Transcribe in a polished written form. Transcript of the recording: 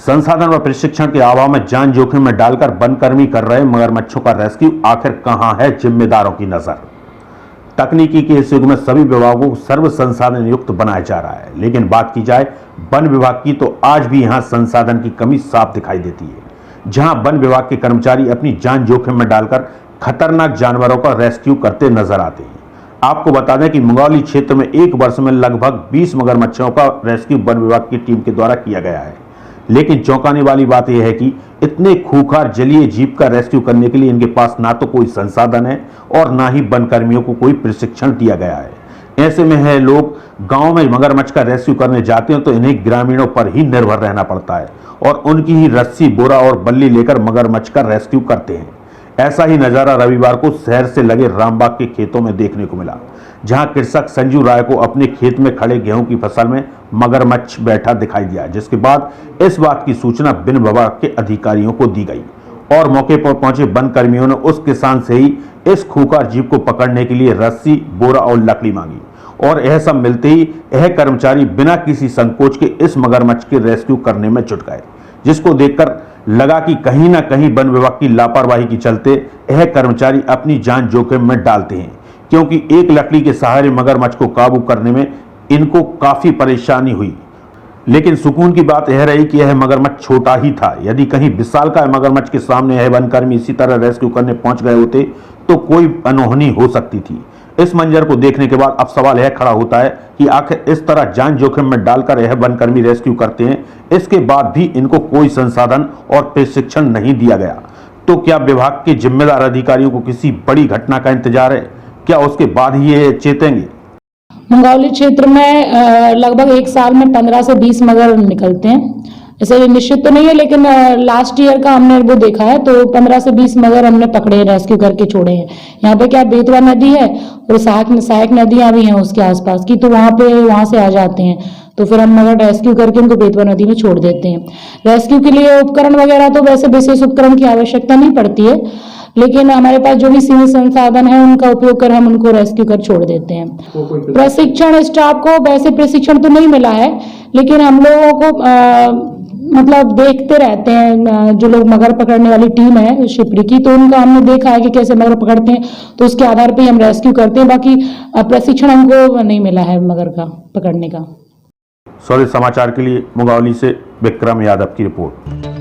संसाधन व प्रशिक्षण के अभाव में जान जोखिम में डालकर वनकर्मी कर रहे मगरमच्छों का रेस्क्यू आखिर कहां है जिम्मेदारों की नजर। तकनीकी के इस युग में सभी विभागों को सर्व संसाधन युक्त बनाया जा रहा है, लेकिन बात की जाए वन विभाग की तो आज भी यहां संसाधन की कमी साफ दिखाई देती है। जहां वन विभाग के कर्मचारी अपनी जान जोखिम में डालकर खतरनाक जानवरों का रेस्क्यू करते नजर आते हैं। आपको बता दें कि मंगौली क्षेत्र में एक वर्ष में लगभग 20 मगरमच्छों का रेस्क्यू वन विभाग की टीम के द्वारा किया गया है। लेकिन चौंकाने वाली बात यह है कि इतने खूंखार जलीय जीव का रेस्क्यू करने के लिए इनके पास ना तो कोई संसाधन है और ना ही वन कर्मियों को कोई प्रशिक्षण दिया गया है। ऐसे में है लोग गांव में मगरमच्छ का रेस्क्यू करने जाते हैं तो इन्हें ग्रामीणों पर ही निर्भर रहना पड़ता है और उनकी ही रस्सी, बोरा और बल्ली लेकर मगरमच्छ का रेस्क्यू करते हैं। ऐसा ही नजारा रविवार को शहर से लगे रामबाग के खेतों में देखने को मिला, जहां कृषक संजू राय को अपने खेत में खड़े गेहूं की फसल में मगरमच्छ बैठा दिखाई दिया, जिसके बाद इस बात की सूचना वन विभाग के अधिकारियों को दी गई और मौके पर पहुंचे वन कर्मियों ने उस किसान से ही इस खूंखार जीव को पकड़ने के लिए रस्सी, बोरा और लकड़ी मांगी और यह सब मिलते ही यह कर्मचारी बिना किसी संकोच के इस मगरमच्छ के रेस्क्यू करने में जुट गए, जिसको देखकर लगा कि कहीं ना कहीं वन विभाग की लापरवाही के चलते यह कर्मचारी अपनी जान जोखिम में डालते हैं, क्योंकि एक लकड़ी के सहारे मगरमच्छ को काबू करने में इनको काफी परेशानी हुई। लेकिन सुकून की बात यह रही कि यह मगरमच्छ छोटा ही था। यदि कहीं विशालकाय मगरमच्छ के सामने यह वनकर्मी इसी तरह रेस्क्यू करने पहुंच गए होते तो कोई अनहोनी हो सकती थी। इस मंजर को देखने के बाद अब सवाल यह खड़ा होता है कि आखिर इस तरह जान जोखिम में डालकर यह वनकर्मी रेस्क्यू करते हैं, इसके बाद भी इनको कोई संसाधन और प्रशिक्षण नहीं दिया गया, तो क्या विभाग के जिम्मेदार अधिकारियों को किसी बड़ी घटना का इंतजार है? क्या उसके बाद ही ये चेतेंगे? मंगौली क्षेत्र में लगभग एक साल में 15 से 20 मगर निकलते हैं। ऐसे निश्चित तो नहीं है, लेकिन लास्ट ईयर का हमने वो देखा है तो 15 से 20 मगर हमने पकड़े हैं, रेस्क्यू करके छोड़े हैं। यहाँ पे क्या बेतवा नदी है और सहायक नदियां भी हैं उसके आसपास की, तो वहां से आ जाते हैं, तो फिर हम मगर रेस्क्यू करके उनको बेतवा नदी में छोड़ देते हैं। रेस्क्यू के लिए उपकरण वगैरह तो वैसे विशेष उपकरण की आवश्यकता नहीं पड़ती है, लेकिन हमारे पास जो भी सीमित संसाधन है उनका उपयोग कर हम उनको रेस्क्यू कर छोड़ देते हैं। प्रशिक्षण स्टाफ को वैसे प्रशिक्षण तो नहीं मिला है, लेकिन हम लोगों को मतलब देखते रहते हैं, जो लोग मगर पकड़ने वाली टीम है शिपरी की, तो उनका हमने देखा है कि कैसे मगर पकड़ते हैं, तो उसके आधार पर हम रेस्क्यू करते हैं। बाकी प्रशिक्षण हमको नहीं मिला है मगर का पकड़ने का। स्वदेश समाचार के लिए मुंगौली से विक्रम यादव की रिपोर्ट।